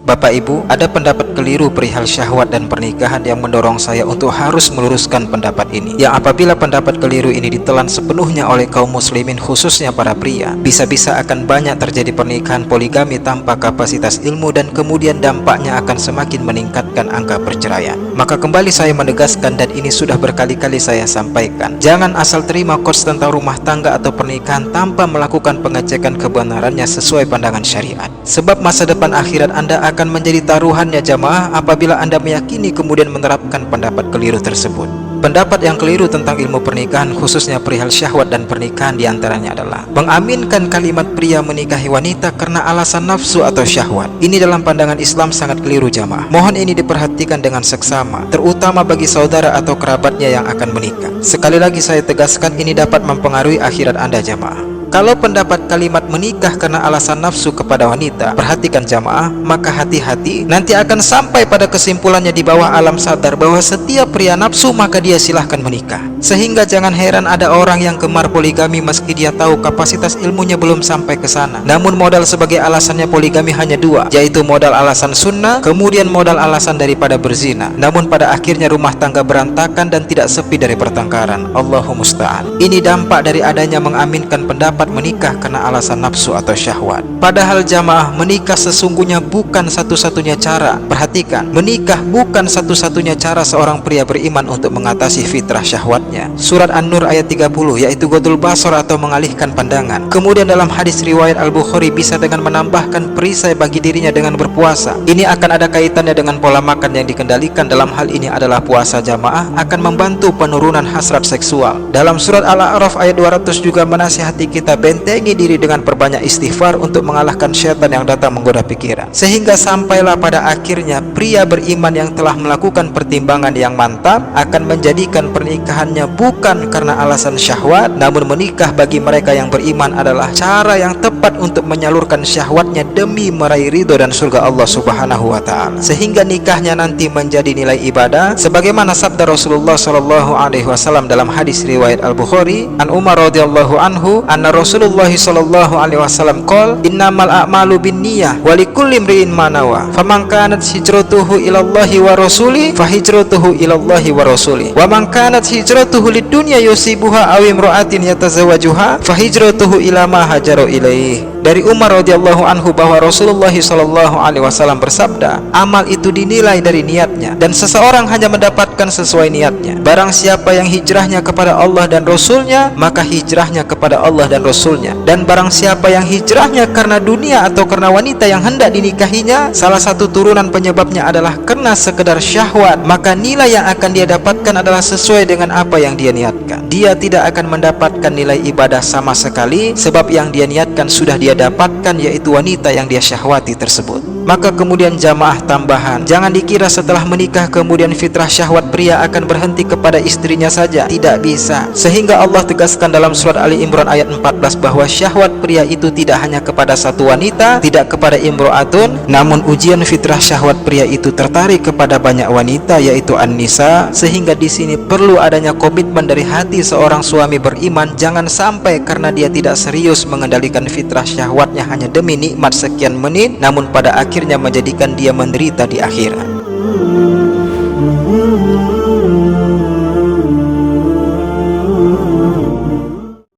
Bapak Ibu, ada pendapat keliru perihal syahwat dan pernikahan yang mendorong saya untuk harus meluruskan pendapat ini. Yang apabila pendapat keliru ini ditelan sepenuhnya oleh kaum muslimin khususnya para pria, bisa-bisa akan banyak terjadi pernikahan poligami tanpa kapasitas ilmu dan kemudian dampaknya akan semakin meningkatkan angka perceraian. Maka kembali saya menegaskan, dan ini sudah berkali-kali saya sampaikan, jangan asal terima course tentang rumah tangga atau pernikahan tanpa melakukan pengecekan kebenarannya sesuai pandangan syariat. Sebab masa depan akhirat Anda akan menjadi taruhannya jamaah apabila Anda meyakini kemudian menerapkan pendapat keliru tersebut. Pendapat yang keliru tentang ilmu pernikahan khususnya perihal syahwat dan pernikahan diantaranya adalah mengaminkan kalimat pria menikahi wanita karena alasan nafsu atau syahwat. Ini dalam pandangan Islam sangat keliru jamaah. Mohon ini diperhatikan dengan seksama, terutama bagi saudara atau kerabatnya yang akan menikah. Sekali lagi saya tegaskan, ini dapat mempengaruhi akhirat Anda jamaah. Kalau pendapat kalimat menikah karena alasan nafsu kepada wanita, perhatikan jamaah, maka hati-hati, nanti akan sampai pada kesimpulannya di bawah alam sadar bahwa setiap pria nafsu maka dia silahkan menikah. Sehingga jangan heran ada orang yang gemar poligami meski dia tahu kapasitas ilmunya belum sampai ke sana. Namun modal sebagai alasannya poligami hanya dua, yaitu modal alasan sunnah, kemudian modal alasan daripada berzina. Namun pada akhirnya rumah tangga berantakan dan tidak sepi dari pertengkaran. Allahumma musta'an. Ini dampak dari adanya mengaminkan pendapat menikah karena alasan nafsu atau syahwat. Padahal jamaah, menikah sesungguhnya bukan satu-satunya cara. Perhatikan, menikah bukan satu-satunya cara seorang pria beriman untuk mengatasi fitrah syahwatnya. Surat An-Nur ayat 30, yaitu godul basar atau mengalihkan pandangan. Kemudian dalam hadis riwayat Al-Bukhari bisa dengan menambahkan perisai bagi dirinya dengan berpuasa. Ini akan ada kaitannya dengan pola makan yang dikendalikan. Dalam hal ini adalah puasa jamaah akan membantu penurunan hasrat seksual. Dalam surat Al-A'raf ayat 200 juga menasihati kita bentengi diri dengan perbanyak istighfar untuk mengalahkan syaitan yang datang menggoda pikiran. Sehingga sampailah pada akhirnya pria beriman yang telah melakukan pertimbangan yang mantap akan menjadikan pernikahannya bukan karena alasan syahwat, namun menikah bagi mereka yang beriman adalah cara yang tepat untuk menyalurkan syahwatnya demi meraih ridho dan surga Allah Subhanahu wa ta'ala. Sehingga nikahnya nanti menjadi nilai ibadah sebagaimana sabda Rasulullah SAW dalam hadis riwayat Al-Bukhari an Umar radhiyallahu anhu anna Rasulullah sallallahu alaihi wasallam qol innamal a'malu binniyah wa likulli imri'in ma nawa faman kanat hijratuhu ila Allahi wa rasuli fa hijratuhu ila Allahi wa rasuli wa man kanat hijratuhu lidunya yusibuha aw imra'atin yatazawwajuha fa hijratuhu ila ma hajaru ilaihi. Dari Umar radhiyallahu anhu bahwa Rasulullah sallallahu alaihi wasallam bersabda, amal itu dinilai dari niatnya dan seseorang hanya mendapatkan sesuai niatnya. Barang siapa yang hijrahnya kepada Allah dan Rasulnya, maka hijrahnya kepada Allah dan Rasulnya. Dan barang siapa yang hijrahnya karena dunia atau karena wanita yang hendak dinikahinya, salah satu turunan penyebabnya adalah karena sekedar syahwat, maka nilai yang akan dia dapatkan adalah sesuai dengan apa yang dia niatkan. Dia tidak akan mendapatkan nilai ibadah sama sekali, sebab yang dia niatkan sudah dia dapatkan, yaitu wanita yang dia syahwati tersebut. Maka kemudian jamaah tambahan, jangan dikira setelah menikah kemudian fitrah syahwat pria akan berhenti kepada istrinya saja. Tidak bisa. Sehingga Allah tegaskan dalam surat Ali Imran ayat 14 bahwa syahwat pria itu tidak hanya kepada satu wanita, tidak kepada imro'atun, namun ujian fitrah syahwat pria itu tertarik kepada banyak wanita, yaitu an-nisa. Sehingga di sini perlu adanya komitmen dari hati seorang suami beriman, jangan sampai karena dia tidak serius mengendalikan fitrah syahwatnya hanya demi nikmat sekian menit, namun pada akhirnya menjadikan dia menderita di akhirat.